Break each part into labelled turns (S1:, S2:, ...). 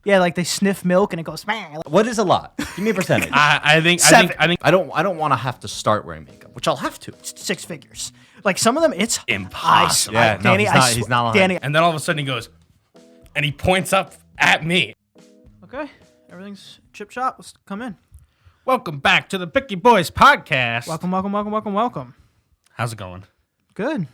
S1: Yeah, like they sniff milk and it goes.
S2: What is a lot? Give me a percentage.
S3: I think
S2: I don't want to have to start wearing makeup, which I'll have to.
S1: 6 figures. Like some of them, it's
S3: impossible.
S2: Yeah, no,
S1: Danny,
S2: he's not lying.
S1: Danny.
S3: And then all of a sudden he goes, and he points up at me.
S1: Okay, everything's chip shop. Let's come in.
S3: Welcome back to the Picky Boys podcast.
S1: Welcome.
S3: How's it going?
S1: Good.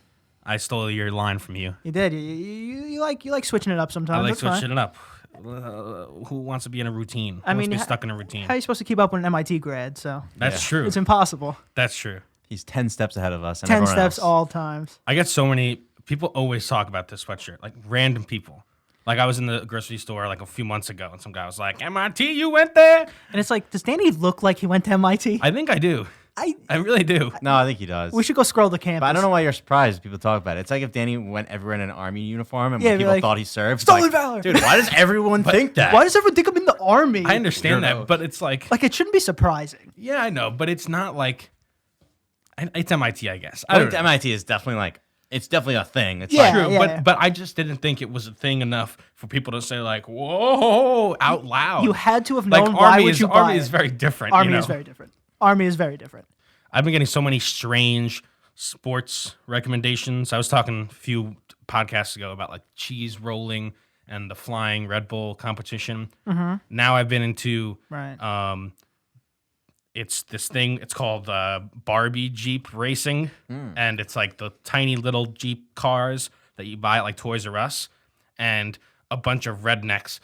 S3: I stole your line from you.
S1: You did. You like switching it up sometimes.
S3: I like
S1: That's fine.
S3: switching it up. Who wants to be in a routine?
S1: I
S3: Who
S1: mean,
S3: wants to be stuck in a routine?
S1: How are you supposed to keep up with an MIT grad? So
S3: That's true.
S1: it's impossible.
S3: That's true.
S2: He's 10 steps ahead of us. And
S1: 10
S2: everyone
S1: steps
S2: else.
S1: all times.
S3: I get so many people always talk about this sweatshirt, like random people. Like I was in the grocery store like a few months ago, and some guy was like, "MIT, you went there?"
S1: And it's like, does Danny look like he went to MIT?
S3: I think I do. I really do.
S2: No, I think he does.
S1: We should go scroll the campus.
S2: But I don't know why you're surprised people talk about it. It's like if Danny went everywhere in an army uniform and
S1: Yeah,
S2: people
S1: like,
S2: thought he served.
S1: Stolen
S2: like,
S1: valor.
S2: Dude, why does everyone think that?
S1: Why does everyone think I'm in the army?
S3: I understand
S2: I don't know.
S3: that, but it's like,
S1: Like, it shouldn't be surprising.
S3: yeah, I know, but it's not like, it's MIT, I guess. I don't know.
S2: MIT is definitely like, it's definitely a thing. It's
S1: Yeah.
S2: like,
S3: True, but I just didn't think it was a thing enough for people to say like, "Whoa!" out loud.
S1: You had to have
S3: like
S1: known why
S3: army
S1: would
S3: is
S1: you buy
S3: army
S1: it.
S3: is very different.
S1: Army
S3: you know?
S1: is very different. Army is very different.
S3: I've been getting so many strange sports recommendations. I was talking a few podcasts ago about like cheese rolling and the flying Red Bull competition.
S1: Mm-hmm.
S3: Now I've been into
S1: Right.
S3: it's this thing. It's called Barbie Jeep racing, and it's like the tiny little Jeep cars that you buy at like Toys R Us, and a bunch of rednecks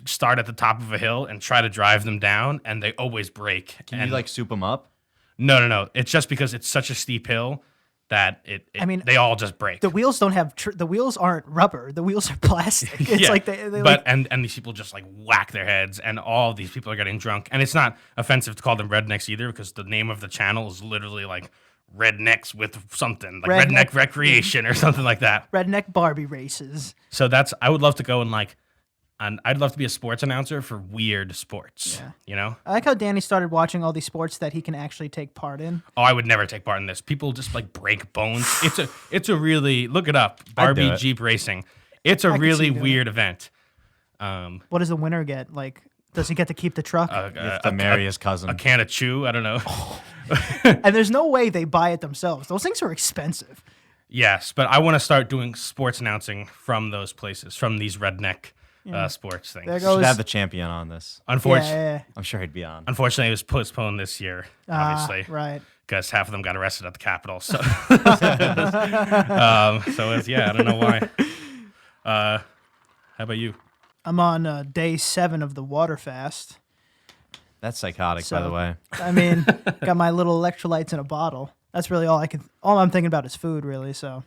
S3: start at the top of a hill and try to drive them down, and they always break.
S2: can
S3: and
S2: you like soup them up?
S3: No. It's just because it's such a steep hill that
S1: I mean,
S3: they all just break.
S1: The wheels don't have. The wheels aren't rubber. The wheels are plastic. It's
S3: Yeah,
S1: like they
S3: but
S1: like,
S3: and these people just like whack their heads, and all of these people are getting drunk. And it's not offensive to call them rednecks either, because the name of the channel is literally like Rednecks with something like Redneck Recreation or something like that.
S1: redneck Barbie races.
S3: So I would love to go and I'd love to be a sports announcer for weird sports.
S1: Yeah.
S3: You know?
S1: I like how Danny started watching all these sports that he can actually take part in.
S3: Oh, I would never take part in this. People just like break bones. It's a really, look it up. Barbie
S2: it.
S3: Jeep racing. It's a
S1: can
S3: really
S1: see that.
S3: weird event.
S1: What does the winner get? Like, does he get to keep the truck?
S2: You have to marry his cousin.
S3: A can of chew. I don't know.
S1: And there's no way they buy it themselves. Those things are expensive.
S3: Yes, but I want to start doing sports announcing from those places, from these redneck sports things.
S1: There
S2: Should
S1: goes.
S2: have the champion on this.
S1: Yeah.
S2: I'm sure he'd be on.
S3: Unfortunately, it was postponed this year, obviously,
S1: Right.
S3: because half of them got arrested at the Capitol. So, I don't know why. How about you?
S1: I'm on day 7 of the water fast.
S2: That's psychotic, by the way.
S1: I mean, got my little electrolytes in a bottle. That's really all I'm thinking about is food, really. So,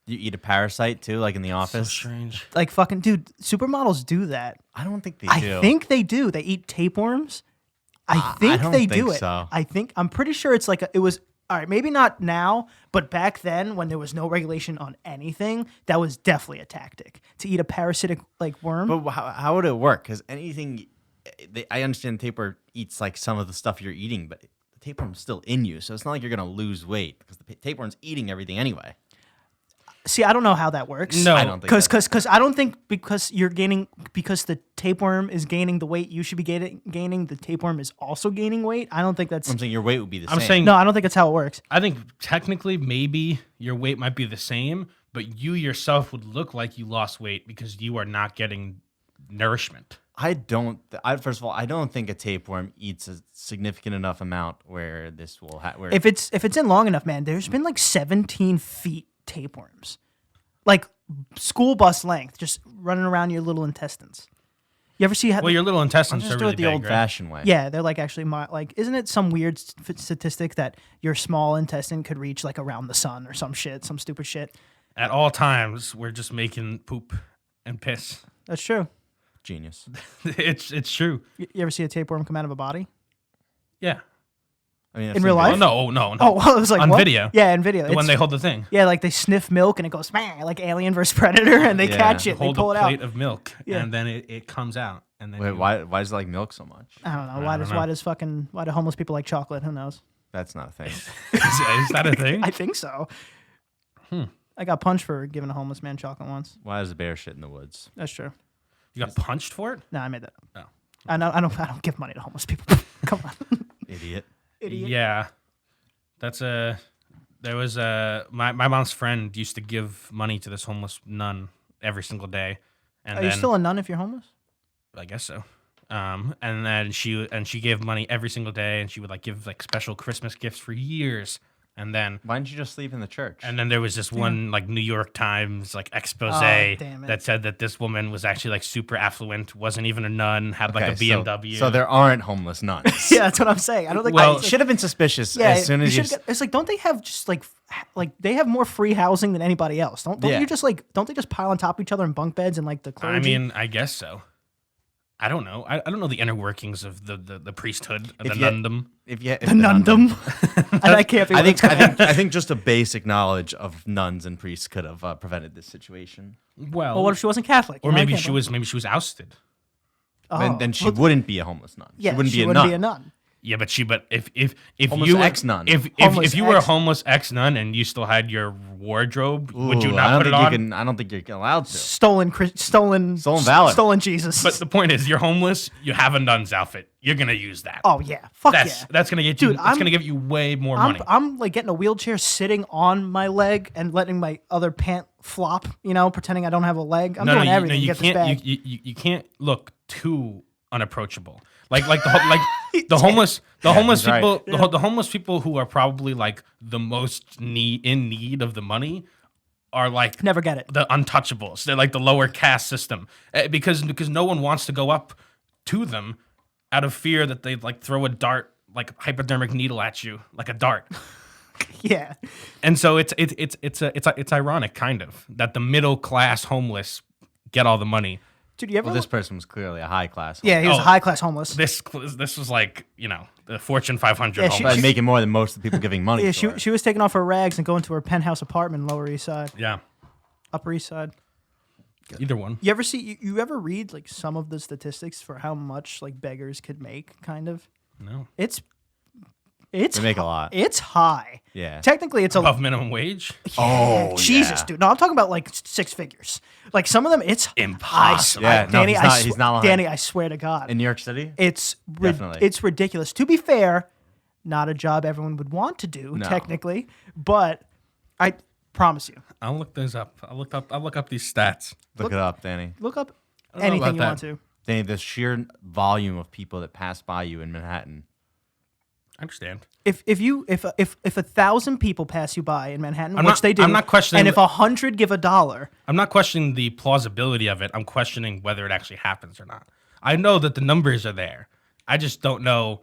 S2: You eat a parasite too, like in the office?
S3: Strange.
S1: like, fucking, dude, supermodels do that.
S2: I don't think they
S1: I
S2: do.
S1: think they do. They eat tapeworms. I think
S2: don't
S1: they
S2: think
S1: do it.
S2: so.
S1: I'm pretty sure it's like it was. All right, maybe not now, but back then when there was no regulation on anything, that was definitely a tactic to eat a parasitic like worm.
S2: But how would it work? Because anything, I understand tapeworm eats like some of the stuff you're eating, but the tapeworm's still in you, so it's not like you're gonna lose weight because the tapeworm's eating everything anyway.
S1: See, I don't know how that works.
S3: No,
S2: I don't think
S1: Because I don't think because the tapeworm is gaining the weight you should be gaining, the tapeworm is also gaining weight. I don't think that's.
S2: I'm saying your weight would be the same.
S3: I'm saying
S1: No, I don't think that's how it works.
S3: I think technically maybe your weight might be the same, but you yourself would look like you lost weight because you are not getting nourishment.
S2: First of all, I don't think a tapeworm eats a significant enough amount where this will happen.
S1: If it's in long enough, man, there's been like 17 feet tapeworms, like school bus length, just running around your little intestines. You ever see how?
S3: Well, your little intestines
S2: just
S3: are
S2: do
S3: really
S2: it the
S3: big,
S2: old-fashioned way.
S1: Yeah, they're like actually like, isn't it some weird statistic that your small intestine could reach like around the sun or some stupid shit?
S3: At all times, we're just making poop and piss.
S1: That's true.
S2: Genius.
S3: It's true.
S1: You ever see a tapeworm come out of a body?
S3: Yeah.
S2: I mean,
S1: In real life?
S3: Oh, no.
S1: Oh, well, it was like
S3: on
S1: what?
S3: video.
S1: Yeah, in video.
S3: When they hold the thing.
S1: Yeah, like they sniff milk and it goes like Alien versus Predator, and they
S2: Yeah.
S1: catch it, they
S3: Hold
S1: pull
S3: a
S1: it out.
S3: plate of milk,
S1: Yeah.
S3: and then it comes out. And then
S2: Wait, why is it like milk so much?
S1: I don't know.
S3: I don't know.
S1: Why do homeless people like chocolate? Who knows?
S2: That's not a thing.
S3: Is that a thing?
S1: I think so. I got punched for giving a homeless man chocolate once.
S2: Why is a bear shit in the woods?
S1: That's true.
S3: You got punched for it?
S1: No, I made that up.
S3: Oh.
S1: I don't give money to homeless people. Come on.
S2: Idiot.
S1: Idiot.
S3: Yeah. There was my mom's friend used to give money to this homeless nun every single day. And
S1: Are
S3: then,
S1: you still a nun if you're homeless?
S3: I guess so. And then she gave money every single day, and she would like give like special Christmas gifts for years. And then
S2: Why didn't you just sleep in the church?
S3: And then there was this one like New York Times like expose
S1: damn it.
S3: that said that this woman was actually like super affluent, wasn't even a nun, had like a BMW.
S2: So there aren't homeless nuns.
S1: Yeah, that's what I'm saying. I don't think.
S2: Well, should have been suspicious as soon as you.
S1: It's like, don't they have just like they have more free housing than anybody else? Don't you just like don't they just pile on top of each other in bunk beds and like the clergy?
S3: I mean, I guess so. I don't know. I don't know the inner workings of the priesthood, of the nundom.
S1: The nundom. I can't be.
S2: I think just a basic knowledge of nuns and priests could have prevented this situation.
S3: Well,
S1: what if she wasn't Catholic?
S3: Or maybe she was ousted.
S1: Oh.
S2: Then she wouldn't be a homeless nun.
S1: Yeah,
S2: she wouldn't be a nun.
S3: Yeah, but if
S2: Homeless
S3: you were
S2: ex-nun.
S3: if you were a homeless ex-nun and you still had your wardrobe, would you not put it on?
S2: I don't think you're allowed to.
S1: Stolen valor. Stolen Jesus.
S3: But the point is, you're homeless. You have a nun's outfit. You're gonna use that.
S1: Oh yeah, fuck
S3: That's gonna get you. That's gonna give you way more money.
S1: I'm like getting a wheelchair, sitting on my leg, and letting my other pant flop. Pretending I don't have a leg. I'm doing everything to get this bag.
S3: You can't look too unapproachable. Like the homeless people, the homeless people who are probably like the most in need of the money are like
S1: never get it.
S3: The untouchables. They're like the lower caste system because no one wants to go up to them out of fear that they'd like throw a dart, like hypodermic needle at you, like a dart.
S1: Yeah.
S3: And so it's ironic kind of that the middle class homeless get all the money.
S1: Dude, you ever?
S2: Well, this person was clearly a high class.
S1: Yeah, he was a high class homeless.
S3: This was like the Fortune 500 homeless.
S2: She's making more than most of the people giving money.
S1: Yeah,
S2: for
S1: she was taking off her rags and going to her penthouse apartment in Lower East Side.
S3: Yeah,
S1: Upper East Side.
S3: Either one.
S1: You ever see? You ever read like some of the statistics for how much like beggars could make? Kind of.
S3: No.
S2: They make a lot.
S1: It's high.
S2: Yeah.
S1: Technically, it's
S3: above minimum wage.
S2: Oh,
S1: Jesus, dude. No, I'm talking about like six figures. Like some of them, it's
S3: impossible.
S1: Danny,
S2: he's not lying.
S1: Danny, I swear to God.
S2: In New York City?
S1: It's ridiculous. To be fair, not a job everyone would want to do, technically, but I promise you.
S3: I'll look those up. I'll look up these stats.
S2: Look it up, Danny.
S1: Look up anything you want to.
S2: Danny, the sheer volume of people that pass by you in Manhattan.
S3: I understand.
S1: If 1,000 people pass you by in Manhattan, they do,
S3: I'm not questioning.
S1: And if 100 give $1,
S3: I'm not questioning the plausibility of it. I'm questioning whether it actually happens or not. I know that the numbers are there. I just don't know.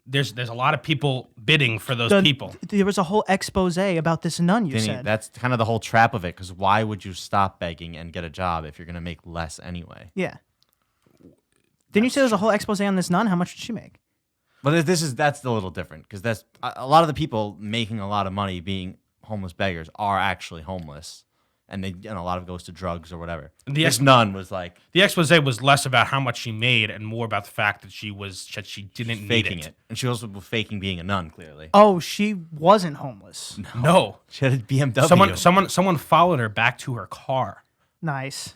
S3: There's a lot of people bidding for those people.
S1: There was a whole expose about this nun. You said
S2: that's kind of the whole trap of it. Because why would you stop begging and get a job if you're going to make less anyway?
S1: Yeah. Didn't you say there was a whole expose on this nun? How much did she make?
S2: But that's a little different because that's a lot of the people making a lot of money being homeless beggars are actually homeless, and a lot of it goes to drugs or whatever. This nun was like
S3: the expose was less about how much she made and more about the fact that she didn't
S2: faking
S3: need it,
S2: and she also was faking being a nun. Clearly,
S1: oh, she wasn't homeless.
S3: No.
S2: She had a BMW.
S3: Someone followed her back to her car.
S1: Nice.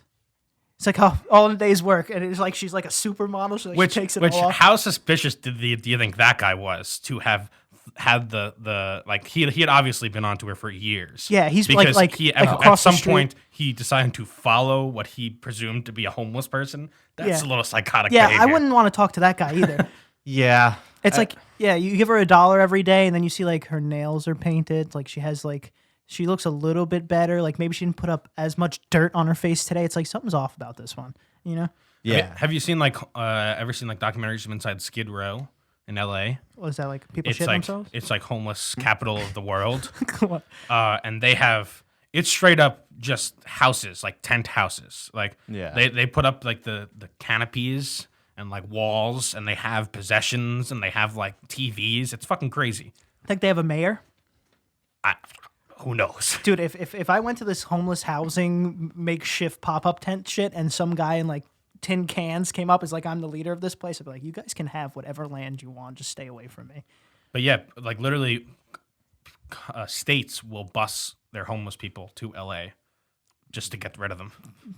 S1: It's like all in a day's work, and it's like she's like a supermodel, so she takes it all off.
S3: How suspicious do you think that guy was to have had the like he had obviously been onto her for years.
S1: Yeah, he's
S3: because
S1: like
S3: at some point he decided to follow what he presumed to be a homeless person. That's a little psychotic.
S1: Yeah,
S3: behavior.
S1: I wouldn't want to talk to that guy either.
S2: Yeah,
S1: it's like you give her $1 every day, and then you see like her nails are painted, like she has like. She looks a little bit better. Like maybe she didn't put up as much dirt on her face today. It's like something's off about this one, you know?
S2: Yeah.
S3: Have you seen ever seen documentaries from inside Skid Row in L.A.?
S1: What is that like? People shit themselves?
S3: It's like homeless capital of the world. And it's straight up just houses, like tent houses. Like they put up like the canopies and like walls, and they have possessions, and they have like TVs. It's fucking crazy.
S1: I think they have a mayor.
S3: Who knows?
S1: Dude, if I went to this homeless housing makeshift pop-up tent shit and some guy in like tin cans came up as like I'm the leader of this place, I'd be like, you guys can have whatever land you want, just stay away from me.
S3: But yeah, like literally states will bus their homeless people to LA just to get rid of them.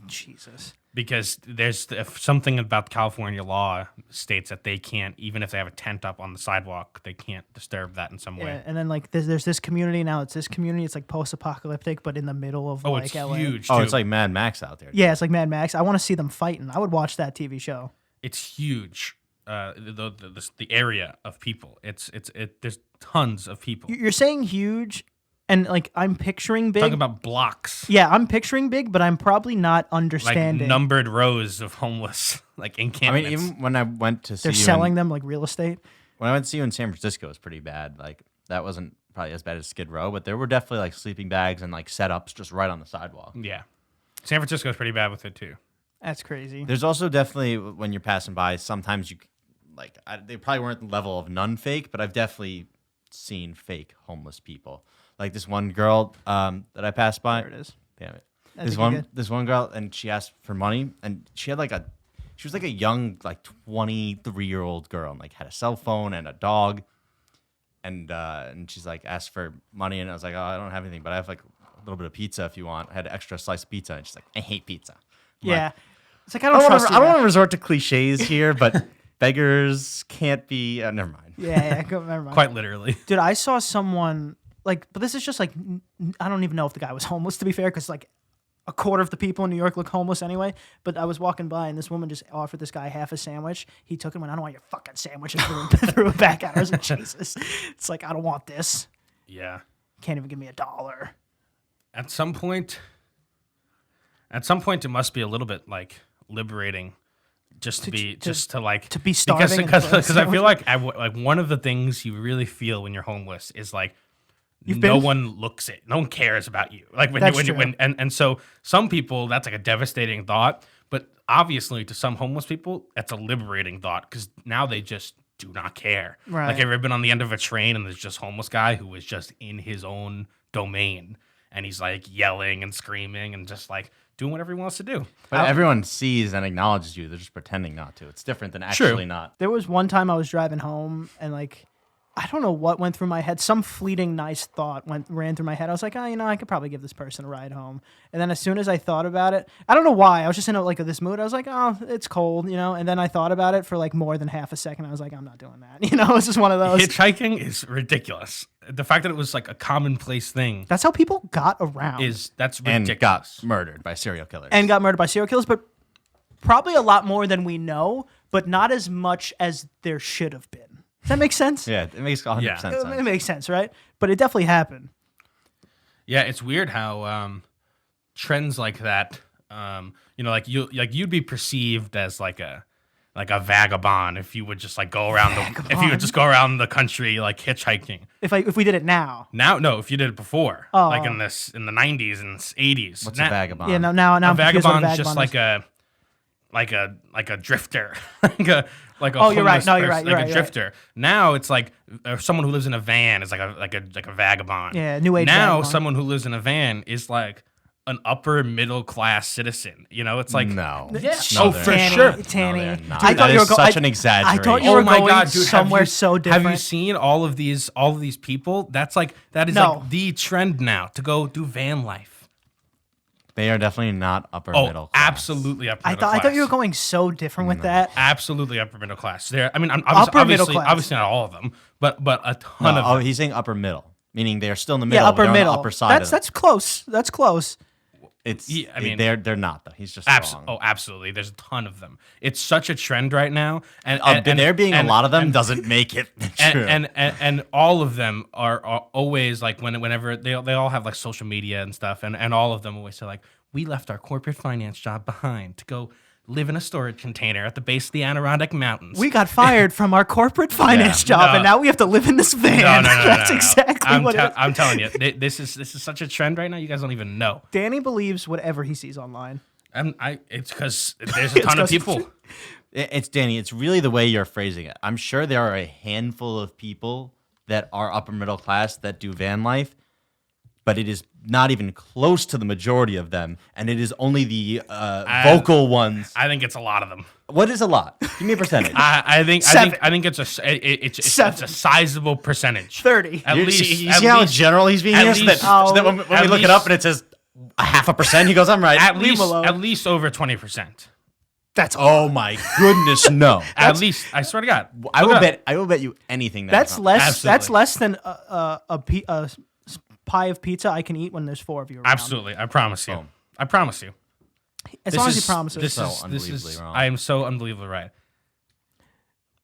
S1: Jesus.
S3: because there's something about California law states that they can't, even if they have a tent up on the sidewalk, they can't disturb that in some way.
S1: Yeah, and then like there's this community now. It's this community. It's like post-apocalyptic, but in the middle of like
S3: It's
S1: LA.
S3: huge.
S2: Oh,
S3: too.
S2: it's like Mad Max out there.
S1: Yeah, it's like Mad Max. I want to see them fighting. I would watch that TV show.
S3: It's huge. The area of people. There's tons of people.
S1: You're saying huge, and like I'm picturing big.
S3: Talking about blocks.
S1: Yeah, I'm picturing big, but I'm probably not
S3: Like
S1: understanding.
S3: numbered rows of homeless, like
S2: I mean,
S3: encampments.
S2: even when I went to see
S1: They're
S2: you
S1: selling them like real estate.
S2: when I went to see you in San Francisco, it was pretty bad. Like that wasn't probably as bad as Skid Row, but there were definitely like sleeping bags and like setups just right on the sidewalk.
S3: Yeah, San Francisco's pretty bad with it too.
S1: That's crazy.
S2: There's also definitely when you're passing by, sometimes you like they probably weren't the level of none fake, but I've definitely seen fake homeless people. Like this one girl that I passed by.
S1: There it is.
S2: Damn it.
S1: I think you're good.
S2: This one girl, and she asked for money, and she had she was like a young, like 23-year-old girl, and like had a cell phone and a dog, and she's like asked for money, and I was like, oh, I don't have anything, but I have like a little bit of pizza if you want. I had an extra slice of pizza, and she's like, I hate pizza. I'm
S1: Yeah,
S2: like,
S1: it's like I don't trust you.
S2: I don't
S1: man.
S2: want to resort to cliches here, but beggars can't be. Never mind.
S1: Yeah, never mind.
S3: Quite literally.
S1: Dude, I saw someone like, but this is just like I don't even know if the guy was homeless to be fair, because like a quarter of the people in New York look homeless anyway. But I was walking by and this woman just offered this guy half a sandwich. He took it and went, I don't want your fucking sandwich, and threw it back at her. I was like, Jesus. It's like, I don't want this.
S3: Yeah.
S1: Can't even give me $1.
S3: At some point, it must be a little bit like liberating, just to be
S1: starving and
S3: because
S1: throw a
S3: I feel
S1: sandwich.
S3: like one of the things you really feel when you're homeless is like no
S1: been-
S3: one looks it, no one cares about you. Like when
S1: That's
S3: you,
S1: true.
S3: and so some people that's like a devastating thought, but obviously to some homeless people that's a liberating thought because now they just do not care.
S1: Right.
S3: Like have you ever been on the end of a train and there's just homeless guy who is just in his own domain and he's like yelling and screaming and just like doing whatever he wants to do.
S2: But everyone sees and acknowledges you. They're just pretending not to. It's different than actually not.
S1: There was one time I was driving home and like, I don't know what went through my head. Some fleeting nice thought ran through my head. I was like, oh, I could probably give this person a ride home. And then as soon as I thought about it, I don't know why. I was just in this mood. I was like, oh, it's cold, And then I thought about it for like more than half a second. I was like, I'm not doing that. It's just one of those.
S3: Hitchhiking is ridiculous. The fact that it was like a commonplace thing
S1: That's how people got around.
S3: that's
S2: And
S3: ridiculous.
S2: got murdered by serial killers.
S1: And got murdered by serial killers, but probably a lot more than we know, but not as much as there should have been. Does that make sense?
S2: yeah, it makes 100%
S3: Yeah.
S2: sense.
S1: It makes sense, right? But it definitely happened.
S3: Yeah, it's weird how trends like that, you'd be perceived as like a vagabond if you would just like go around the country like hitchhiking.
S1: If we did it now.
S3: Now, no, if you did it before,
S1: Oh.
S3: like in the 90s and 80s.
S2: What's a vagabond?
S1: Yeah, now
S3: A
S1: I'm confused what
S3: vagabond's just
S1: vagabond
S3: like a drifter, like a
S1: Oh, you're right.
S3: homeless
S1: No, you're
S3: person,
S1: right. You're
S3: like
S1: right.
S3: a drifter. Now it's like someone who lives in a van is like a vagabond.
S1: Yeah, new age
S3: Now
S1: vagabond.
S3: someone who lives in a van is like an upper middle class citizen. It's like
S2: No.
S3: Yeah.
S2: No,
S3: Oh,
S2: they're
S3: for
S2: not.
S3: sure.
S1: Tanny.
S2: No, they're not.
S1: I thought
S2: That
S1: you were
S2: is
S1: go-
S2: such
S1: I-
S2: an exaggeration.
S1: I thought you
S3: Oh
S1: were
S3: my
S1: going
S3: God, dude!
S1: somewhere so different.
S3: Have you seen all of these people? That is
S1: No.
S3: like the trend now to go do van life.
S2: They are definitely not upper
S3: Oh,
S2: middle class.
S3: absolutely upper
S1: I
S3: middle class.
S1: thought you were going so different with that.
S3: Absolutely upper middle class. There, I mean,
S1: Upper middle class.
S3: obviously not all of them, but a ton
S2: No,
S3: of them.
S2: he's saying upper middle, meaning they are still in the middle.
S1: Yeah,
S2: but they're
S1: upper
S2: on the
S1: middle.
S2: upper side. of
S1: That's close. That's close.
S2: It's.
S3: Yeah, I mean-
S2: they're not though. He's just wrong.
S3: Oh, absolutely. There's a ton of them. It's such a trend right now, and
S2: There being a lot of them
S3: and-
S2: doesn't make it true.
S3: and all of them are always like whenever they all have like social media and stuff, and all of them always say like, we left our corporate finance job behind to go live in a storage container at the base of the Adirondack Mountains.
S1: We got fired from our corporate finance job,
S3: no.
S1: and now we have to live in this van.
S3: no,
S1: That's
S3: no.
S1: exactly what it is.
S3: I'm telling you, this is such a trend right now. You guys don't even know.
S1: Danny believes whatever he sees online.
S3: It's because there's a ton of
S1: 'cause it's
S3: people.
S2: It's Danny. It's really the way you're phrasing it. I'm sure there are a handful of people that are upper middle class that do van life, but it is not even close to the majority of them, and it is only the vocal ones.
S3: I think it's a lot of them.
S2: What is a lot? Give me a percentage.
S3: I think it's a
S1: Seven.
S3: sizable percentage.
S1: 30.
S3: At least.
S2: You see how general he's being
S3: at
S2: here? So that,
S3: least-
S2: so that when we
S3: at
S2: look it
S3: least-
S2: up and it says a 0.5%. He goes, I'm right.
S3: At
S1: Leave
S3: least,
S1: him alone.
S3: at least over 20%.
S1: That's
S2: Oh my goodness, no.
S3: At least, I swear to God.
S2: I
S3: Look
S2: will
S3: it up.
S2: bet. I will bet you anything.
S1: that's less. That's
S3: Absolutely.
S1: less than a pie of pizza I can eat when there's 4 of you around.
S3: Absolutely, I promise you.
S2: Boom.
S3: I promise you.
S1: As long as he promises.
S3: This
S2: So
S3: is
S2: unbelievably wrong.
S3: I am so unbelievably right.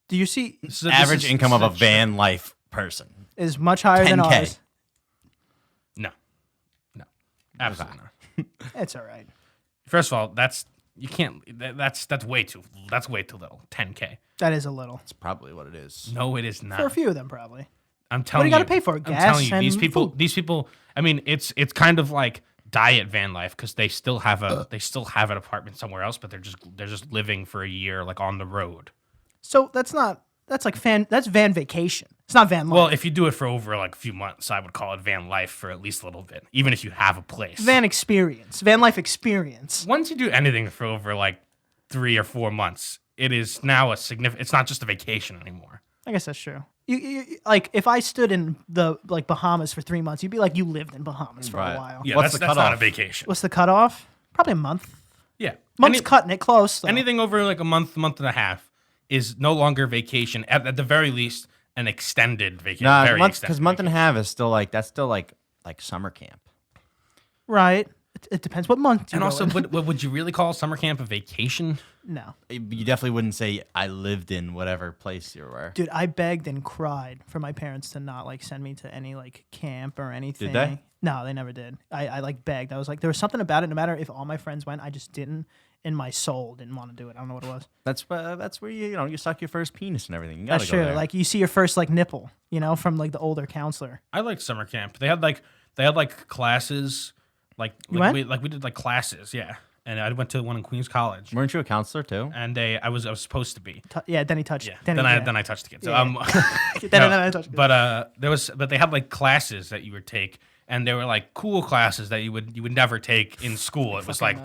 S1: Do you see
S3: So
S2: Average
S3: this is
S2: income of a
S3: such
S2: van life person.
S1: is much higher than
S2: 10K.
S1: ours?
S3: No, absolutely not.
S1: It's all right.
S3: First of all, you can't. That's way too. That's way too little. 10K.
S1: That is a little
S2: That's probably what it is.
S3: No, it is not.
S1: for a few of them, probably.
S3: I'm telling you.
S1: gotta pay for?
S3: I'm
S1: Gas
S3: telling you,
S1: and
S3: these people.
S1: food.
S3: These people. I mean, it's kind of like diet van life because they still have an apartment somewhere else, but they're just living for a year like on the road.
S1: So that's van vacation. It's not van life.
S3: Well, if you do it for over like a few months, I would call it van life for at least a little bit, even if you have a place.
S1: van experience, van life experience.
S3: Once you do anything for over like 3 or 4 months, it is now a significant. It's not just a vacation anymore.
S1: I guess that's true. You like if I stood in the like Bahamas for 3 months, you'd be like you lived in Bahamas for
S2: Right.
S1: a while.
S3: Yeah,
S2: What's
S3: that's
S2: the
S3: not a
S2: cutoff?
S3: vacation.
S1: What's the cutoff? Probably a month.
S3: Yeah,
S1: Month's cutting it close. Though.
S3: anything over like a month and a half is no longer vacation. At the very least, an extended vacation.
S2: Nah,
S3: very
S2: because
S3: extended
S2: month and a
S3: vacation.
S2: half is still like like summer camp.
S1: Right. It depends what month.
S3: And also, would you really call summer camp a vacation?
S1: No,
S2: You definitely wouldn't say I lived in whatever place you were.
S1: dude, I begged and cried for my parents to not like send me to any like camp or anything.
S2: they?
S1: No, they never did. I like begged. I was like, there was something about it. No matter if all my friends went, I just didn't. In my soul, didn't want to do it. I don't know what it was.
S2: That's where you suck your first penis and everything. You
S1: That's
S2: gotta go
S1: true.
S2: there.
S1: Like you see your first like nipple, from like the older counselor.
S3: I liked summer camp. They had like classes, like
S1: You
S3: like
S1: went?
S3: we did like classes, yeah. And I went to one in Queens College,
S2: Weren't you a counselor too?
S3: and I was supposed to be.
S1: Yeah, then he touched.
S3: Yeah.
S1: Then
S3: Then I touched the kid. So
S1: Yeah. then I touched.
S3: but they had like classes that you would take, and they were like cool classes that you would never take in school. It was like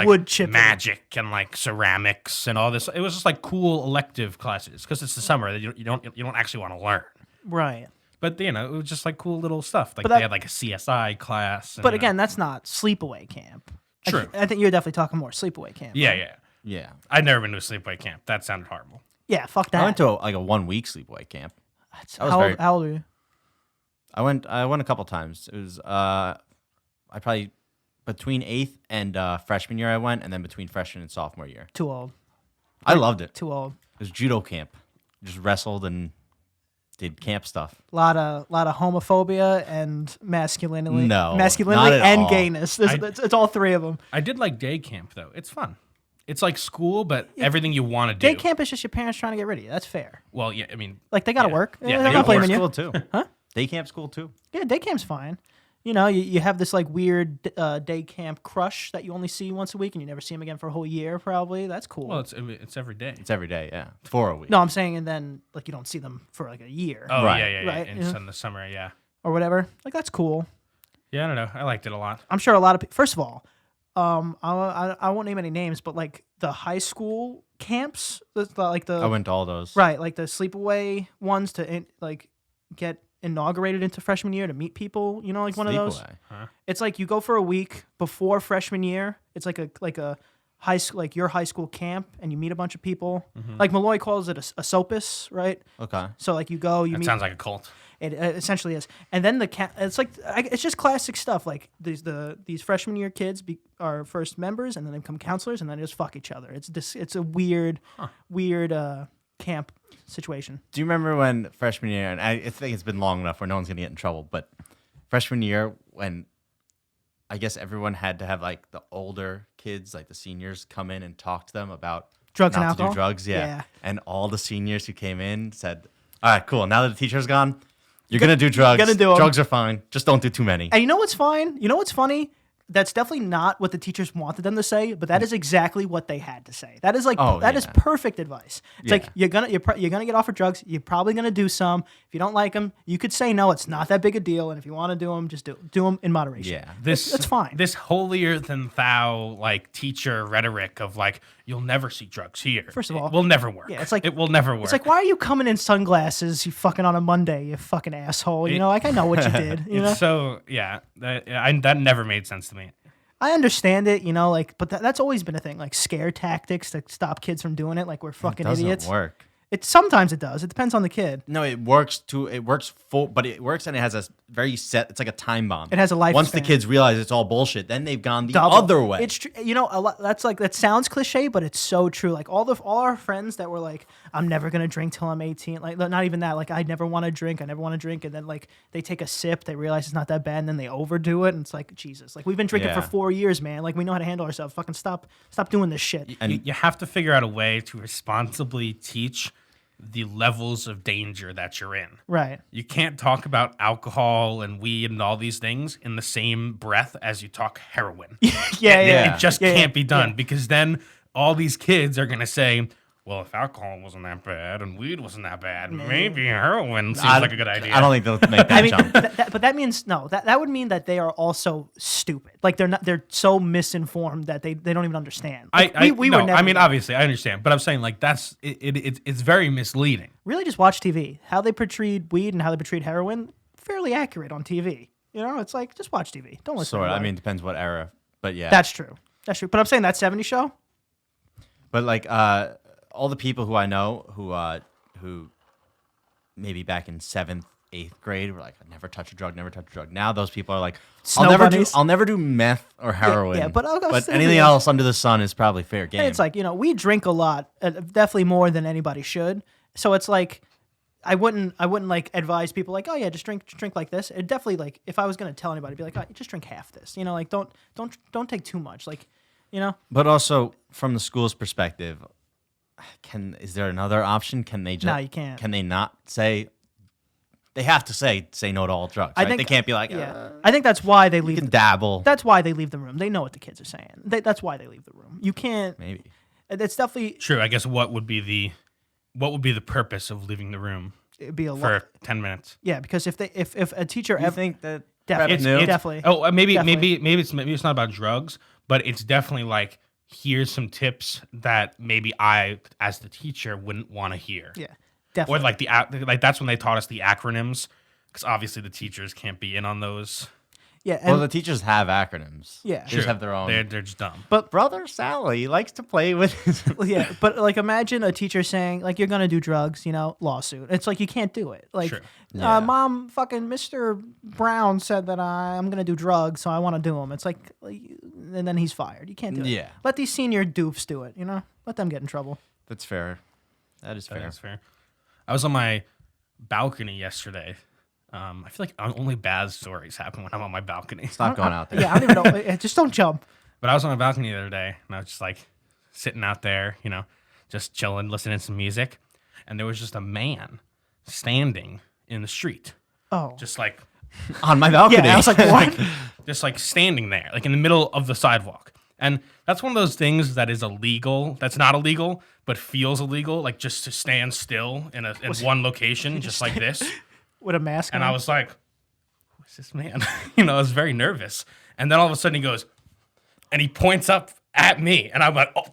S1: wood chipping.
S3: magic and like ceramics and all this. It was just like cool elective classes because it's the summer that you don't actually want to learn.
S1: Right.
S3: But it was just like cool little stuff. Like
S1: But that-
S3: they had like a CSI class. And,
S1: But again, that's not sleepaway camp.
S3: True.
S1: I think you're definitely talking more sleepaway camp.
S3: yeah,
S1: right?
S3: yeah.
S2: Yeah.
S3: I'd never been to a sleepaway camp. That sounded horrible.
S1: Yeah, fuck that.
S2: I went to a 1 week sleepaway camp.
S1: That's-
S2: was
S1: how,
S2: very-
S1: how old are you?
S2: I went a couple times. It was I probably between 8th and freshman year I went, and then between freshman and sophomore year.
S1: Too old.
S2: I loved it.
S1: Too old.
S2: It was judo camp. Just wrestled and did camp stuff.
S1: A lot of homophobia and masculinity.
S2: No,
S1: masculinity
S2: not at
S1: and
S2: all.
S1: gayness. It's all three of them.
S3: I did like day camp though. It's fun. It's like school, but everything you want to do.
S1: Day camp is just your parents trying to get rid of you. That's fair.
S3: Well, yeah. I mean,
S1: Like they gotta
S3: Yeah.
S1: work.
S3: Yeah,
S1: They're
S3: they
S1: not
S3: gotta
S1: blaming you.
S2: School too. Huh? Day camp school too.
S1: Yeah, day camp's fine. You have this like weird day camp crush that you only see once a week and you never see him again for a whole year. Probably that's cool.
S3: well, it's every day.
S2: It's every day, yeah. 4 a week.
S1: no, I'm saying, and then like you don't see them for like a year
S3: Oh
S2: Right.
S3: yeah.
S1: Right,
S3: In
S1: yeah.
S3: the summer, yeah.
S1: or whatever. Like that's cool.
S3: Yeah, I don't know. I liked it a lot.
S1: I'm sure a lot of people. First of all, I won't name any names, but like the high school camps, like the
S2: I went to all those.
S1: right, like the sleepaway ones to like get inaugurated into freshman year to meet people. Like one of those.
S2: Sleepaway.
S1: It's like you go for a week before freshman year. It's like a high school, like your high school camp, and you meet a bunch of people. Like Malloy calls it a sopus, right?
S2: Okay.
S1: So like you go, you
S3: That
S1: meet.
S3: sounds like a cult.
S1: It essentially is, and then it's like it's just classic stuff. Like these freshman year kids are first members, and then they become counselors, and then they just fuck each other. It's a weird camp situation.
S2: Do you remember when freshman year, and I think it's been long enough where no one's going to get in trouble, but freshman year when I guess everyone had to have like the older kids, like the seniors, come in and talk to them about
S1: Drugs and
S2: not to
S1: alcohol?
S2: do drugs. Yeah.
S1: Yeah.
S2: And all the seniors who came in said, all right, cool. Now that the teacher's gone, you're going to do drugs.
S1: gonna do 'em.
S2: Drugs are fine. Just don't do too many.
S1: And you know what's fine? You know what's funny? That's definitely not what the teachers wanted them to say, but that is exactly what they had to say. That is like
S2: Oh,
S1: that is
S2: yeah.
S1: perfect advice. It's like
S2: Yeah.
S1: you're gonna get offered drugs. You're probably gonna do some. If you don't like them, you could say no. It's not that big a deal. And if you want to do them, just do them in moderation.
S2: Yeah.
S1: That's fine.
S3: This holier than thou like teacher rhetoric of like you'll never see drugs here.
S1: First of all-
S3: it will never work.
S1: Yeah, it's like-
S3: it will never work.
S1: It's like, why are you coming in sunglasses? You fucking on a Monday, you fucking asshole. Like I know what you did.
S3: So yeah, that never made sense to me.
S1: I understand it, like, but that's always been a thing, like scare tactics to stop kids from doing it. Like we're fucking idiots.
S2: Doesn't work.
S1: Sometimes it does. It depends on the kid.
S2: No, it works full, but it works and it has a very set. It's like a time bomb.
S1: It has a lifespan.
S2: Once the kids realize it's all bullshit, then they've gone the
S1: Double.
S2: other way.
S1: It's true. A lot. That sounds cliche, but it's so true. Like all our friends that were like, I'm never gonna drink till I'm 18. Like not even that. Like I never want to drink. And then like they take a sip, they realize it's not that bad, and then they overdo it, and it's like Jesus. Like we've been drinking for 4 years, man. Like we know how to handle ourselves. Fucking stop doing this shit.
S3: And you have to figure out a way to responsibly teach the levels of danger that you're in.
S1: Right.
S3: You can't talk about alcohol and weed and all these things in the same breath as you talk heroin.
S1: Yeah.
S3: It just can't be done because then all these kids are going to say, well, if alcohol wasn't that bad and weed wasn't that bad, maybe heroin seems like a good idea.
S2: I don't think they'll make that jump.
S1: But that means that would mean that they are also stupid. Like they're so misinformed that they don't even understand. Like, we were never.
S3: I mean, obviously, I understand, but I'm saying like it's very misleading.
S1: Really, just watch TV. How they portrayed weed and how they portrayed heroin, fairly accurate on TV. It's like just watch TV. Don't listen.
S2: Sort of.
S1: to
S2: I mean, it depends what era, but yeah,
S1: that's true. But I'm saying that '70s show.
S2: But like all the people who I know who maybe back in 7th, 8th grade were like, I never touch a drug. Now those people are like, I'll never do meth or heroin.
S1: Yeah, but
S2: anything else under the sun is probably fair game.
S1: And it's like, we drink a lot, definitely more than anybody should. So it's like, I wouldn't like advise people like, oh yeah, just drink like this. It definitely like, if I was gonna tell anybody, I'd be like, oh, just drink half this. Like don't take too much. Like,
S2: But also from the school's perspective, is there another option? Can they just?
S1: No, you can't.
S2: Can they not say? They have to say no to all drugs. Right? They can't be like.
S1: I think that's why they leave.
S2: You can dabble.
S1: That's why they leave the room. They know what the kids are saying. That's why they leave the room. You can't.
S2: Maybe.
S1: It's definitely
S3: true. I guess what would be the purpose of leaving the room?
S1: It'd be a
S3: for 10 minutes.
S1: Yeah, because if a teacher
S2: you think that
S1: definitely.
S3: Oh, maybe it's not about drugs, but it's definitely like, here's some tips that maybe I, as the teacher, wouldn't want to hear.
S1: Yeah, definitely.
S3: Or like that's when they taught us the acronyms, because obviously the teachers can't be in on those.
S1: Yeah.
S2: Well, the teachers have acronyms.
S1: Yeah,
S2: they just have their own.
S3: They're just dumb.
S2: But Brother Sally likes to play with his.
S1: Yeah, but like imagine a teacher saying like, you're gonna do drugs, lawsuit. It's like you can't do it. Like, Mom, fucking Mr. Brown said that I'm gonna do drugs, so I want to do them. It's like, and then he's fired. You can't do it.
S2: Yeah.
S1: Let these senior doofs do it. Let them get in trouble.
S2: That's fair. That is fair.
S3: That's fair. I was on my balcony yesterday. I feel like only bad stories happen when I'm on my balcony.
S2: Stop going out there.
S1: Yeah, I don't even know. Just don't jump.
S3: But I was on my balcony the other day, and I was just like sitting out there, just chilling, listening to some music, and there was just a man standing in the street.
S1: Oh.
S3: Just like
S2: on my balcony.
S1: Yeah, I was like, what?
S3: Just like standing there, like in the middle of the sidewalk. And that's one of those things that is illegal. That's not illegal, but feels illegal. Like just to stand still in one location, just like this.
S1: With a mask on.
S3: And I was like, who is this man? I was very nervous. And then all of a sudden he goes, and he points up at me. And I'm like, oh,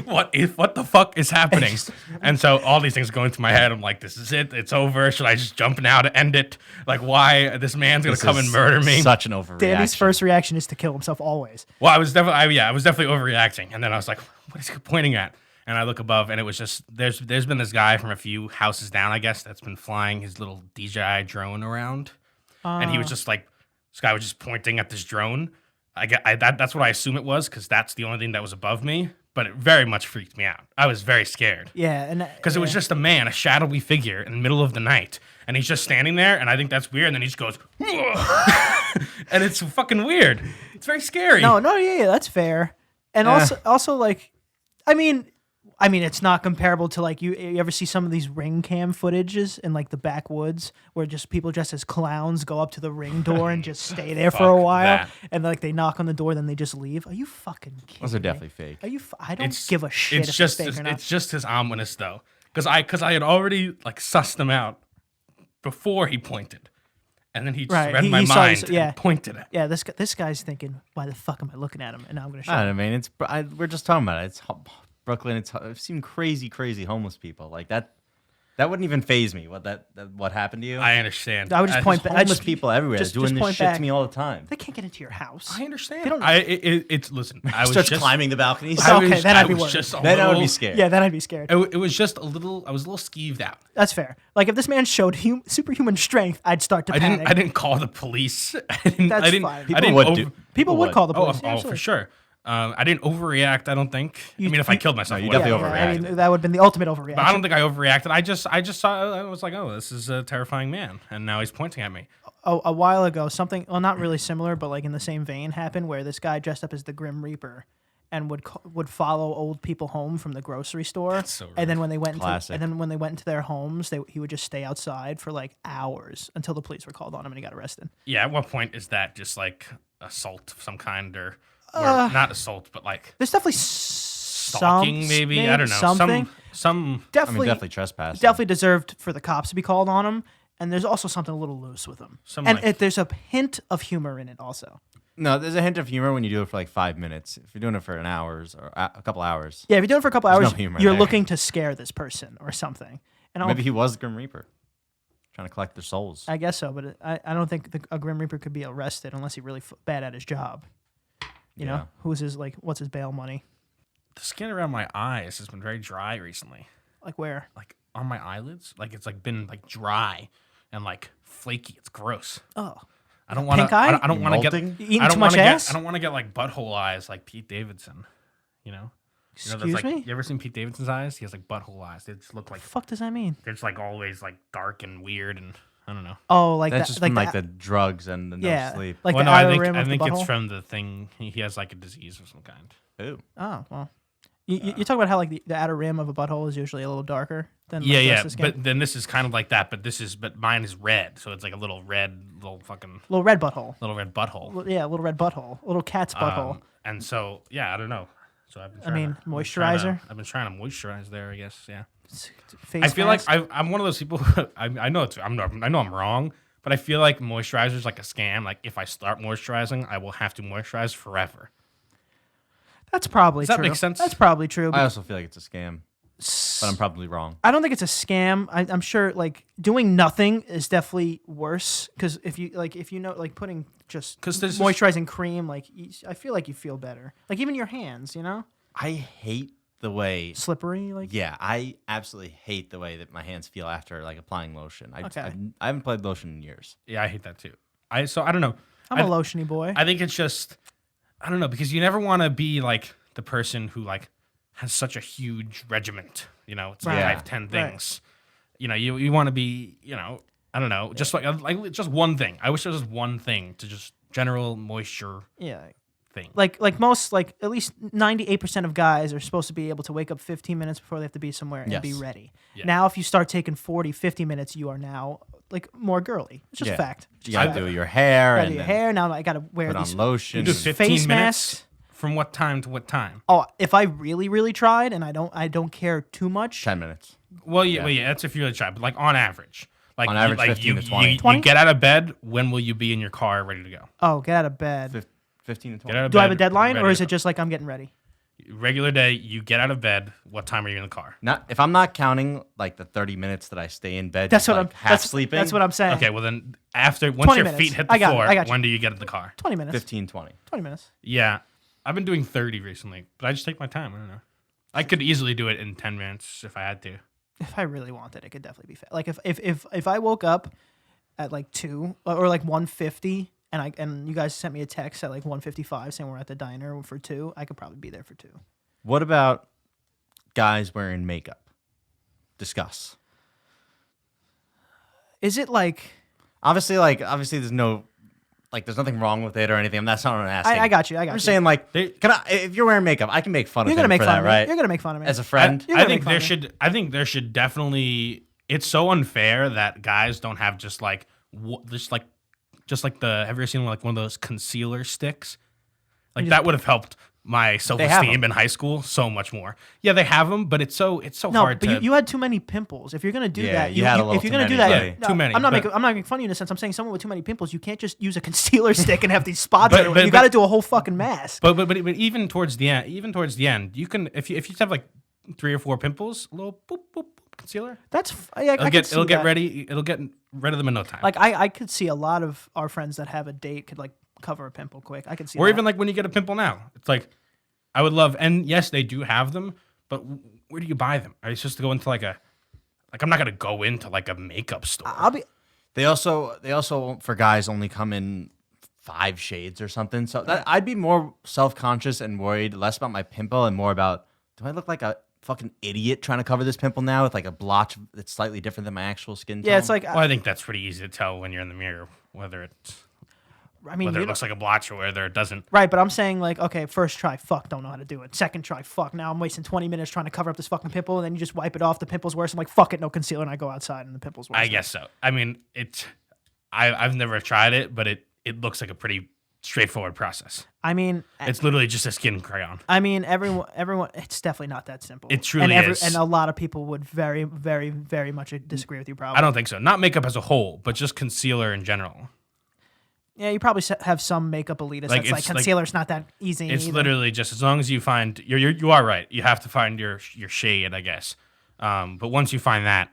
S3: what the fuck is happening? And so all these things are going through my head. I'm like, this is it. It's over. Should I just jump now to end it? Like, why? This man's going to come and murder me.
S2: Such an overreaction.
S1: Danny's first reaction is to kill himself always.
S3: Well, I was definitely overreacting. And then I was like, what is he pointing at? And I look above, and it was just there's been this guy from a few houses down, I guess, that's been flying his little DJI drone around, and he was just like, this guy was just pointing at this drone. That's what I assume it was, because that's the only thing that was above me. But it very much freaked me out. I was very scared.
S1: Yeah, and
S3: because it was just a man, a shadowy figure in the middle of the night, and he's just standing there, and I think that's weird. And then he just goes, and it's fucking weird. It's very scary.
S1: No, yeah, that's fair. And also like, I mean, it's not comparable to like you ever see some of these ring cam footages in like the backwoods where just people dressed as clowns go up to the ring door and just stay there for a while, and like they knock on the door, then they just leave. Are you fucking kidding
S2: Those are
S1: me?
S2: definitely fake.
S1: Are you? I don't give a shit.
S3: It's just
S1: fake or not.
S3: it's just as ominous though, because I had already like sussed them out before he pointed, and then he just read my mind and pointed at.
S1: Yeah, this guy's thinking, why the fuck am I looking at him? And now I'm gonna show him.
S2: I mean, we're just talking about it. It's Brooklyn. I've seen crazy homeless people like that. That wouldn't even faze me. What happened to you?
S3: I understand.
S1: I would just point back.
S2: Homeless people everywhere doing this
S1: point
S2: shit
S1: back.
S2: to me all the time.
S1: They can't get into your house.
S3: I understand.
S1: They don't-
S3: It's listen. I was
S2: Starts
S3: just
S2: climbing the balconies.
S1: Okay, then I'd be worried.
S2: Then I would be scared.
S1: Yeah, then I'd be scared.
S3: It was just a little. I was a little skeeved out.
S1: That's fair. Like if this man showed superhuman strength, I'd start to panic.
S3: I didn't call the police.
S1: That's fine.
S2: People would do.
S1: People would call the
S3: Oh,
S1: police.
S3: oh,
S1: absolutely.
S3: for sure. I didn't overreact. I don't think. I mean, if I killed myself,
S2: No, you
S3: whatever.
S2: definitely
S1: I
S2: overreacted.
S1: mean, that would have been the ultimate overreaction.
S3: But I don't think I overreacted. I just saw. I was like, oh, this is a terrifying man, and now he's pointing at me.
S1: A while ago, something, well, not really similar, but like in the same vein happened where this guy dressed up as the Grim Reaper and would follow old people home from the grocery store.
S3: That's so rude.
S1: And then when they went
S2: Classic.
S1: into their homes, he would just stay outside for like hours until the police were called on him and he got arrested.
S3: Yeah. At what point is that just like assault of some kind, or not assault, but like
S1: There's definitely
S3: stalking, maybe? I don't know.
S1: Something
S3: Some.
S1: definitely
S2: definitely trespassing.
S1: definitely deserved for the cops to be called on him. And there's also something a little loose with him. There's a hint of humor in it also.
S2: No, there's a hint of humor when you do it for like 5 minutes. If you're doing it for an hours or a couple hours,
S1: Yeah, if you're doing it for a couple
S2: There's
S1: hours,
S2: no humor
S1: you're
S2: there.
S1: looking to scare this person or something. And
S2: maybe he was the Grim Reaper, trying to collect their souls.
S1: I guess so, but I don't think a Grim Reaper could be arrested unless he's really bad at his job. You know, what's his bail money?
S3: The skin around my eyes has been very dry recently.
S1: Like where?
S3: Like on my eyelids, like it's like been like dry and like flaky. It's gross.
S1: Oh,
S3: I don't want
S1: pink
S3: to.
S1: eye?
S3: I don't want to get.
S2: Molting?
S1: You eating
S3: I don't
S1: too much
S3: wanna
S1: ass?
S3: I don't want to get like butthole eyes like Pete Davidson. You know.
S1: Excuse
S3: there's, like,
S1: me?
S3: You ever seen Pete Davidson's eyes? He has like butthole eyes. They just look like
S1: The fuck does that mean?
S3: they're just like always like dark and weird and I don't know.
S1: Oh, like
S2: That's
S1: that,
S2: just
S1: like
S2: from like
S1: the,
S2: the drugs and the
S1: yeah,
S2: no sleep.
S1: like
S3: well,
S1: the
S3: no,
S1: outer rim
S3: I
S1: of
S3: think
S1: the
S3: it's
S1: butthole?
S3: from the thing. He has like a disease of some kind.
S2: Ooh.
S1: Oh well, you talk about how like the outer rim of a butthole is usually a little darker than
S3: Yeah,
S1: like, the
S3: yeah.
S1: rest of the skin.
S3: But then this is kind of like that. But mine is red, so it's like a little red, little fucking
S1: Little red butthole.
S3: little red butthole.
S1: Yeah, a little red butthole. A little cat's butthole.
S3: And so yeah, I don't know. So I've been.
S1: I mean, moisturizer?
S3: I've been trying to moisturize there. I guess. Yeah.
S1: Face
S3: I feel
S1: mask.
S3: like I'm one of those people. I know I'm wrong, but I feel like moisturizer is like a scam. Like if I start moisturizing, I will have to moisturize forever.
S1: That's probably
S3: Does that
S1: true.
S3: make sense?
S1: That's probably true.
S2: I also feel like it's a scam, but I'm probably wrong.
S1: I don't think it's a scam. I'm sure like doing nothing is definitely worse because if you know like putting just
S3: 'Cause there's
S1: moisturizing cream, like I feel like you feel better. Like even your hands, you know,
S2: I hate the way.
S1: slippery. Like
S2: Yeah, I absolutely hate the way that my hands feel after like applying lotion.
S1: Okay.
S2: I haven't played lotion in years.
S3: Yeah, I hate that too. So I don't know.
S1: I'm a lotiony boy.
S3: I think it's just I don't know because you never want to be like the person who like has such a huge regiment. You know, it's like
S1: Right.
S3: 5-10 things. You know, you want to be. You know, I don't know, just like just one thing. I wish there was one thing to just general moisture
S1: Yeah.
S3: thing.
S1: Like most, like at least 98% of guys are supposed to be able to wake up 15 minutes before they have to be somewhere and be
S2: Yes.
S1: ready.
S3: Yeah.
S1: Now, if you start taking 40, 50 minutes, you are now like more girly. It's just
S2: Yeah.
S1: a fact.
S2: You gotta do your hair
S1: Gotta
S2: and
S1: do your
S2: then
S1: hair. Now I gotta wear
S2: put on
S1: these.
S2: lotion.
S3: You do
S1: Face
S3: 15 minutes
S1: masks.
S3: from what time to what time?
S1: Oh, if I really tried and I don't care too much.
S2: 10 minutes.
S3: Well, yeah, that's if you really try, but like on average. Like
S2: On average, 15 to 20.
S1: 20?
S3: You get out of bed. When will you be in your car ready to go?
S1: Oh, get out of bed.
S2: 15 to 20.
S3: Get out of
S1: Do I have a
S3: bed,
S1: deadline
S3: ready
S1: or
S3: to
S1: is it
S3: go.
S1: just like I'm getting ready?
S3: Regular day? You get out of bed. What time are you in the car?
S2: Not if I'm not counting like the 30 minutes that I stay in bed.
S1: That's
S2: just,
S1: what
S2: like,
S1: I'm
S2: half sleeping.
S1: That's what I'm saying.
S3: Okay, well then after once
S1: 20
S3: your
S1: minutes.
S3: feet hit the
S1: I got it,
S3: floor,
S1: I got you.
S3: when do you get in the car?
S1: 20 minutes.
S2: 15, 20.
S1: 20 minutes.
S3: Yeah, I've been doing 30 recently, but I just take my time. I don't know. I could easily do it in 10 minutes if I had to.
S1: If I really wanted, it could definitely be fast. Like if I woke up at like 2 or like 1:50 and you guys sent me a text at like 1:55 saying we're at the diner for 2, I could probably be there for 2.
S2: What about guys wearing makeup? Discuss.
S1: Is it like
S2: Obviously, there's nothing wrong with it or anything. That's not what I'm asking.
S1: I got you. I got
S2: I'm
S1: you.
S2: just saying, like,
S3: They-
S2: if you're wearing makeup, I can make fun
S1: You're
S2: of
S1: gonna
S2: him
S1: make
S2: for
S1: fun
S2: that,
S1: of me.
S2: right?
S1: You're gonna make fun of me
S2: As a friend.
S1: You're
S3: I
S1: gonna
S3: think
S1: make fun
S3: there
S1: of me.
S3: should. I think there should definitely. It's so unfair that guys don't have just like the. Have you ever seen like one of those concealer sticks? Like that would have helped my self-esteem
S2: 'em.
S3: in high school so much more. Yeah, they have them, but it's so
S1: No,
S3: hard
S1: but
S3: to.
S1: you had too many pimples. If you're gonna do
S2: Yeah,
S1: that,
S2: you had a little
S1: if you're
S2: too
S1: gonna do
S2: many,
S1: that,
S2: buddy.
S1: no,
S3: Too many,
S1: I'm not
S3: but-
S1: making fun of you in a sense. I'm saying someone with too many pimples, you can't just use a concealer stick and have these spots.
S3: But-
S1: everywhere.
S3: but-
S1: You got to do a whole fucking mask.
S3: but even towards the end, you can if you have like 3 or 4 pimples, a little boop boop boop, concealer.
S1: Yeah, I could see
S3: It'll get
S1: that.
S3: ready. It'll get rid of them in no time.
S1: Like I could see a lot of our friends that have a date could like cover a pimple quick. I could see
S3: Or
S1: that.
S3: even like when you get a pimple now, it's like I would love. And yes, they do have them, but where do you buy them? Are you supposed to go into like I'm not gonna go into like a makeup store.
S1: I'll be
S2: They also for guys only come in 5 shades or something. So I'd be more self-conscious and worried less about my pimple and more about, do I look like a fucking idiot trying to cover this pimple now with like a blotch that's slightly different than my actual skin tone?
S1: yeah. It's like
S3: Well, I think that's pretty easy to tell when you're in the mirror whether it looks like a blotch or whether it doesn't.
S1: right, but I'm saying like, okay, first try, fuck, don't know how to do it. Second try, fuck, now I'm wasting 20 minutes trying to cover up this fucking pimple, and then you just wipe it off. The pimple's worse. I'm like, fuck it, no concealer, and I go outside and the pimple's worse.
S3: I guess so. I mean, I've never tried it, but it looks like a pretty straightforward process.
S1: I mean,
S3: It's literally just a skin crayon.
S1: everyone, it's definitely not that simple.
S3: It truly
S1: and
S3: is.
S1: And a lot of people would very, very, very much disagree with you. Probably.
S3: I don't think so. Not makeup as a whole, but just concealer in general.
S1: Yeah, you probably have some makeup elitists
S3: Like,
S1: that's like
S3: it's like-
S1: concealer's not that easy.
S3: It's
S1: either.
S3: literally just as long as you find you are right. You have to find your shade, I guess. But once you find that,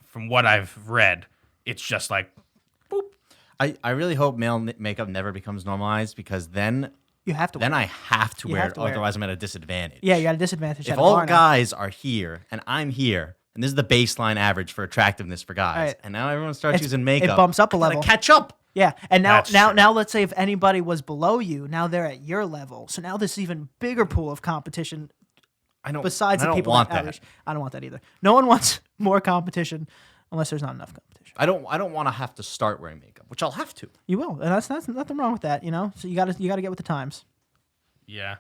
S3: from what I've read, it's just like
S2: I really hope male makeup never becomes normalized, because then
S1: You have to.
S2: I have to
S1: You
S2: wear
S1: have
S2: it,
S1: to wear it.
S2: other's I'm at a disadvantage.
S1: Yeah, you got a disadvantage.
S2: If
S1: at a
S2: all
S1: bar now.
S2: guys are here and I'm here, and this is the baseline average for attractiveness for guys,
S1: Right.
S2: and now everyone starts
S1: It's-
S2: using makeup,
S1: it bumps up a
S2: I gotta
S1: level.
S2: catch up.
S1: Yeah, and now
S3: That's true.
S1: let's say if anybody was below you, now they're at your level. So now this even bigger pool of competition
S2: I don't.
S1: besides
S2: I
S1: the
S2: don't
S1: people
S2: want
S1: that
S2: that.
S1: average. I don't want that either. No one wants more competition unless there's not enough competition.
S2: I don't want to have to start wearing makeup, which I'll have to.
S1: You will, and that's nothing wrong with that. You know, so you got to get with the times.
S3: yeah.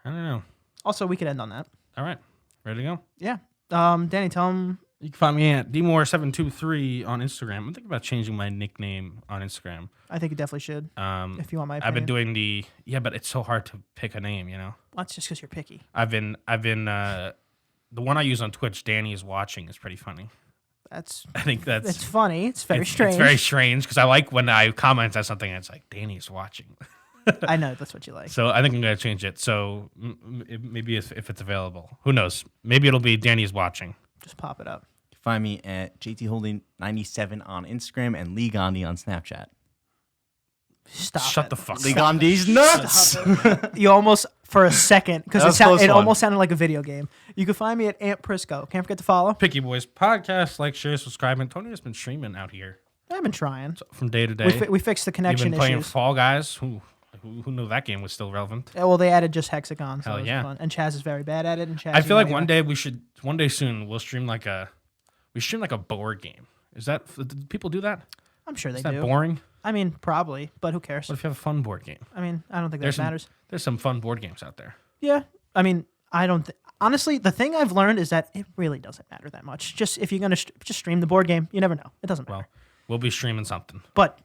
S3: I don't know.
S1: Also, we could end on that.
S3: All right, ready to go.
S1: Yeah. Danny, tell him.
S3: You can find me at dmore723 on Instagram. I'm thinking about changing my nickname on Instagram.
S1: I think you definitely should. If you want my opinion.
S3: I've been doing but it's so hard to pick a name, you know.
S1: Well, that's just because you're picky.
S3: I've been the one I use on Twitch, Danny is watching, is pretty funny.
S1: That's
S3: I think that's
S1: it's funny. It's very strange.
S3: It's very strange because I like when I comment on something and it's like Danny is watching.
S1: I know that's what you like.
S3: So I think I'm gonna change it. So maybe if it's available, who knows? Maybe it'll be Danny's watching.
S1: Just pop it up.
S2: Find me at JTHolding97 on Instagram and Lee Gandhi on Snapchat.
S1: Stop.
S3: Shut
S1: it.
S3: the fuck
S2: Lee
S3: up.
S2: Gandhi's nuts.
S1: You almost for a second because
S2: That was a close
S1: it
S2: one.
S1: almost sounded like a video game. You can find me at Ant Prisco. Can't forget to follow.
S3: Picky Boys podcast. Like, share, subscribe. And Tony has been streaming out here
S1: I've been trying.
S3: from day to day.
S1: We fixed the
S3: You've
S1: connection
S3: been playing
S1: issues.
S3: Fall Guys. Who knew that game was still relevant?
S1: Yeah, well, they added just hexagon. So
S3: Hell
S1: it was
S3: yeah.
S1: fun. And Chaz is very bad at it. And Chaz,
S3: I feel
S1: you
S3: like
S1: know,
S3: one day soon we'll stream like a board game. Is that do people do that?
S1: I'm sure they
S3: Is that
S1: do.
S3: boring?
S1: I mean, probably, but who cares?
S3: What if you have a fun board game?
S1: I mean, I don't think that
S3: There's
S1: matters.
S3: There's some fun board games out there.
S1: Yeah, I mean, I don't. Honestly, the thing I've learned is that it really doesn't matter that much. Just if you're gonna just stream the board game, you never know. It doesn't matter.
S3: Well, we'll be streaming something.
S1: But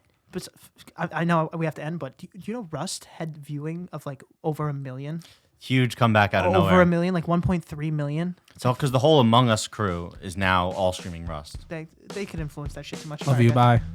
S1: I know we have to end. But do you know Rust had viewing of like over 1 million?
S2: Huge comeback out of
S1: Over
S2: nowhere.
S1: 1 million, like 1.3 million.
S2: It's all because the whole Among Us crew is now all streaming Rust.
S1: They could influence that shit too much.
S3: Love
S1: Sorry,
S3: you.
S1: guys.
S3: Bye.